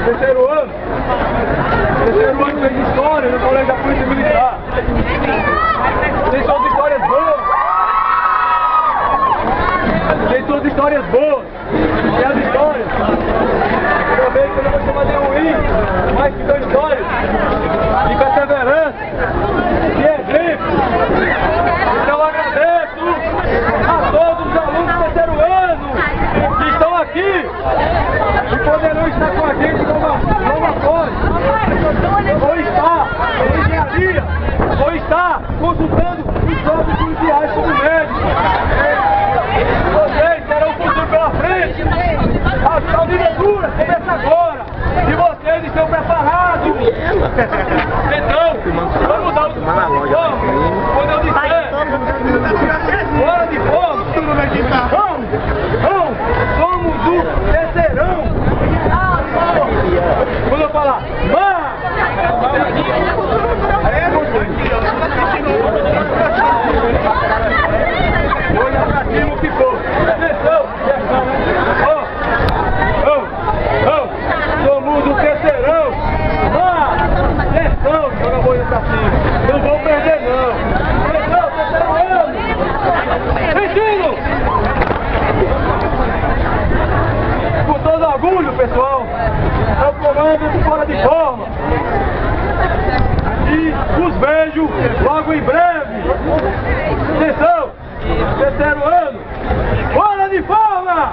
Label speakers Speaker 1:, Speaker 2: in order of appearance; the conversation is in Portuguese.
Speaker 1: Terceiro ano de história no Colégio da Polícia Militar. Tem suas histórias boas. Tem suas histórias boas. E as histórias, eu vejo que eu não vou chamar de ruim, mas que são histórias de perseverança, de exemplo. Então eu agradeço a todos os alunos do terceiro ano que estão aqui e poderão estar com a gente como após. Ou estar em engenharia, ou estar consultando os próprios policiais como médicos. Vocês terão um futuro pela frente. A candidatura começa agora. E vocês estão preparados. Então, vamos dar o quando eu disser fora de forma, somos o terceirão. Quando eu falar olha pra cima o que for. Atenção, somos o terceirão. Atenção, joga a boia pra cima. Não vão perder não. Atenção, terceiro ano. Sentindo? Com todo orgulho, pessoal, é o comando do Fora de Forma. E os vejo logo em breve. Atenção, terceiro ano, Fora de Forma!